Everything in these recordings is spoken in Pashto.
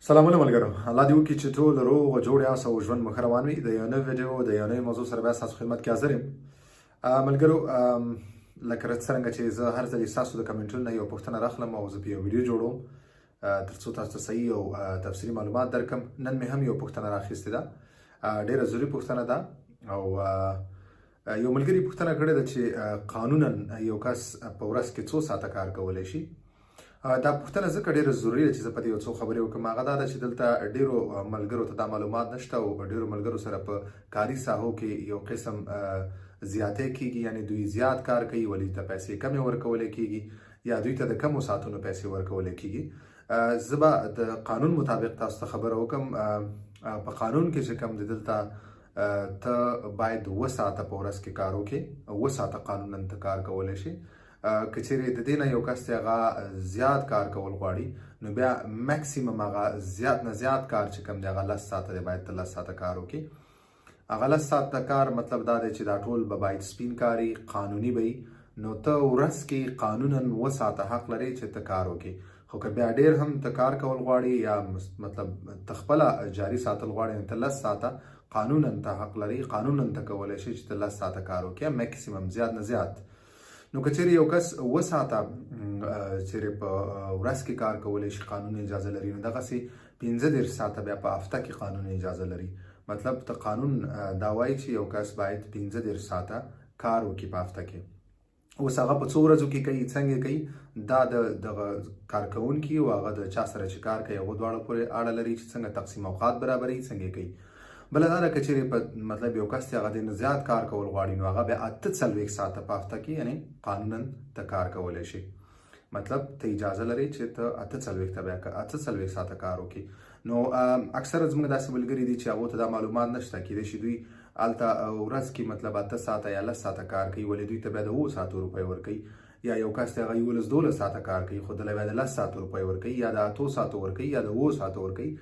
سلامونه ملګرو، الله دې وکړي چې ټول روغ او جوړ یاست او ژوند مو ښه روان وي. د یو نوي ویډیو د یو نوي موضوع سره بیا ستاسو خدمت کې حاضر یم. ملګرو، لکه څرنګه چې زه هر ځل ستاسو د کمنټونو نه یو پوښتنه راخلم او زه په یو ویډیو جوړوم تر څو تاسو ته صحیح او تفصیلي معلومات درکم. نن مې هم یو پوښتنه راخیستې ده، ډېره ضروري پوښتنه ده او یو ملګري پوښتنه کړې ده چې قانونا یو کس په ورځ کې څو ساعته کار کولی شي. دا پوښتنه ځکه ډېره ضروري ده چې زه په دې یو څو خبرې وکړم. هغه دا ده چې دلته ډېرو ملګرو ته دا معلومات نشته او ډېرو ملګرو سره په کاري ساحو کې یو قسم زیاتې کېږي، یعنې دوی زیات کار کوي ولې ته پیسې کمې ورکولی کېږي یا دوی ته د کمو ساعتونو پیسې ورکولی کېږي. زه به د قانون مطابق تاسو ته خبره وکړم. په قانون کې چې کوم دی دلته ته باید 7 ساعته په ورځ کې کار وکړې، 7 ساعته قانونا ته کار کولی شي. که چیرې د دې نه یو کس چې هغه زیات کار کول غواړي نو بیا میکسیمم هغه زیات نه زیات کار چې کوم دی هغه 10 ساعته دی، باید ته 10 ساعته کار وکړي. هغه 10 ساعته کار مطلب دا دی چې دا ټول به باید سپین کاري قانوني وي. نو ته ورځ کې قانونا 7 ساعته حق لري چې ته کار وکړي. خو که بیا ډېر هم ته کار کول غواړي یا مطلب ته خپله جاري ساتل غواړي نو ته 10 ساعته قانونا ته حق لري، قانونا ته کولی شي چې ته 10 ساعته کار وکړي، میکسیمم زیات نه زیات. نو که چیرې یو کس 7 ساعته چیرې په ورځ کې کار کولی شي قانوني اجازه لري، نو دغسې 15 ساعته بیا په هفته کې قانوني اجازه لري. مطلب ته قانون دا وایي چې یو کس باید 15 ساعته کار وکړي په هفته کې. اوس هغه په څو ورځو کې کوي، څنګه کوي، دا د دغه کارکوونکي او هغه د چا سره چې کار کوي هغو دواړو پورې اړه لري چې څنګه تقسیم اوقات برابروي، څنګه کوي. بله دا ده که چیرې په مطلب یو کس چې هغه د زیات کار کول غواړي نو هغه بیا 48 ساعته په هفته کې یعنې قانونا ته کار کولی شي. مطلب ته اجازه لري چې ته 48 ساعته کار وکړي. نو اکثره زموږ داسې ملګري دي چې هغو ته دا معلومات نشته، کیدای شي دوی هلته ورځ کې مطلب 8 ساعته یا 10 ساعته کار کوي ولې دوی ته بیا د 7 ساعتو روپۍ ورکوي، یا یو کس ته هغه 11 ساعته کار کوي خو دله بیا د 10 ساعتو روپۍ ورکوي یا د 8 ساعتو ورکوي یا د 7 ساعتو ورکوي.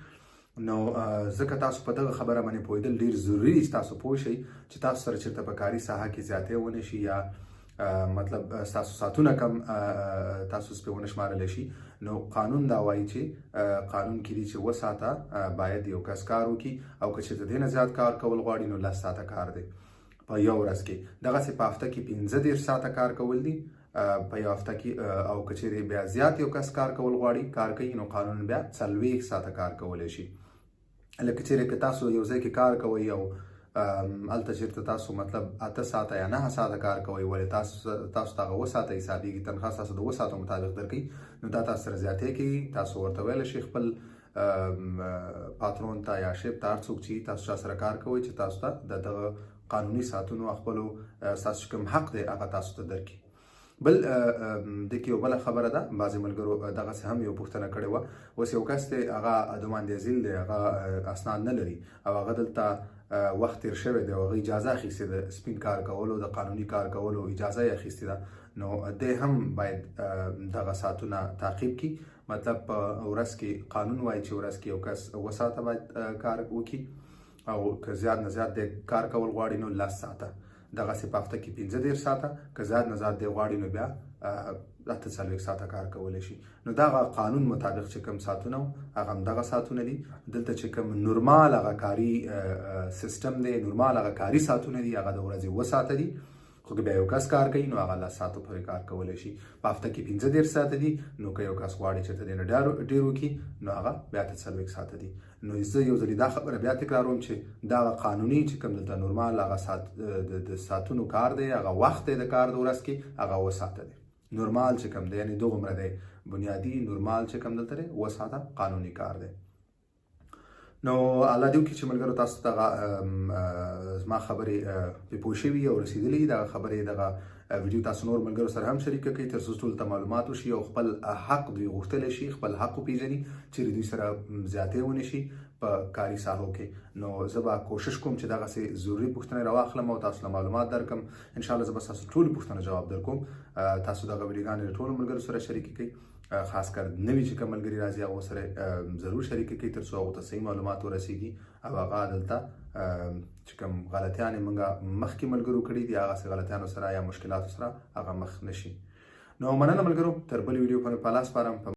نو ځکه تاسو په دغه خبره باندې پوهېدل ډېر ضروري چې تاسو پوه شئ چې تاسو سره چېرته په کاري ساحه کې زیاتې ونه شي یا مطلب ستاسو ساعتونه کم تاسو سپې ونه شمارلی شي. نو قانون دا وایي چې قانون کې دي چې 7 ساعته باید یو کس کار وکړي او که چېرته دې نه زیات کار کول غواړي نو 10 ساعته کار دی په یو ورځ کې. دغسې په هفته کې 15 ساعته کار کول دي په یو هفته کې. او که چیرې بیا زیات یو کس کار کول غواړي کار کوي نو قانون بیا 40 ساعته کار کولی شي. لکه چیرې که تاسو یو ځای کې کار کوئ او هلته چېرته تاسو مطلب 8 ساعته یا 9 ساعته کار کوئ ولې تاسو ته هغه 7 ساعته حسابېږي، تنخوا ستاسو د 7 ساعتو مطابق درکوي، نو دا تاسو سره زیاتې کېږي. تاسو ورته ویلی شئ خپل پاترون ته یا شیف ته هر څوک چې تاسو چا سره کار کوئ چې تاسو ته د دغه قانوني ساعتونو خپلو ستاسو چې کوم حق دی هغه تاسو ته درکړي. بل د کې یو بله خبره ده، بعضې ملګرو دغسې هم یو پوښتنه کړې وه. اوس یو کس دی هغه دماندې ازیل دی، هغه اسناد نه لري او هغه دلته وخت تیر شوی دی او هغه اجازه اخیستې ده سپین کار کولو، د قانوني کار کولو اجازه یې اخیستې ده. نو دی هم باید دغه ساعتونه تعقیب کړي. مطلب په ورځ کې قانون وایي چې ورځ کې یو کس 7 ساعته باید کار وکړي او که زیات نه زیات دی کار کول غواړي نو 10 ساعته. دغسې په هفته کې 15 ساعته، که زیات نه زیات دی غواړي نو بیا 48 ساعته کار کولی شي. نو دغه قانون مطابق چې کوم ساعتونه هغه همدغه ساعتونه دي. دلته چې کوم نورمال هغه کاري سیستم دی، نورمال هغه کاري ساعتونه دي هغه د ورځې 7 ساعته دي. خو که بیا یو کس کار کوي نو هغه 10 ساعتو پورې کار کولی شي. په هفته کې 15 ساعته دي، نو که یو کس غواړي چې ته دې نه ډېر وکړي نو هغه بیا 48 ساعته دي. نو زه یو ځلې دا خبره بیا تکراروم چې دا قانوني چې کوم دلته نورمال هغه د ساعتونو کار دی، هغه وخت دی د کار د ورځ کې هغه 7 ساعته دی. نورمال چې کوم دی یعنې دومره دی بنیادي نورمال چې کوم دلته دی 7 ساعته قانوني کار دی. نو الله دې وکړي چې ملګرو تاسو ته زما خبرې پرې پوه شوي او رسېدلي. دغه خبرې دغه ویډیو تاسو نور ملګرو سره هم شریکه کړئ تر څو ټولو ته معلومات وشي او خپل حق دوی غوښتلی شي، خپل حق وپېژني چیرې دوی سره زیاتې ونه شي په کاري ساحو کې. نو زه به کوشش کوم چې دغسې ضروري پوښتنې راواخلم او تاسو له معلومات درکړم. انشاءالله زه به ستاسو ټولو پوښتنو جواب درکوم. تاسو دغه ویډیوګانې د ټولو ملګرو سره شریکې کړئ، خاص کر نوي چې کوم ملګري راځي هغو سره ضرور شریکې کړئ تر څو هغو ته صحیح معلومات ورسېږي او هغه دلته چې کوم غلطیانې موږ مخکې ملګرو کړي دي هغسې غلطیانو سره یا مشکلاتو سره هغه مخ نه شي. نو مننه ملګرو، تر بل ویډیو پورې په لاس سپارم.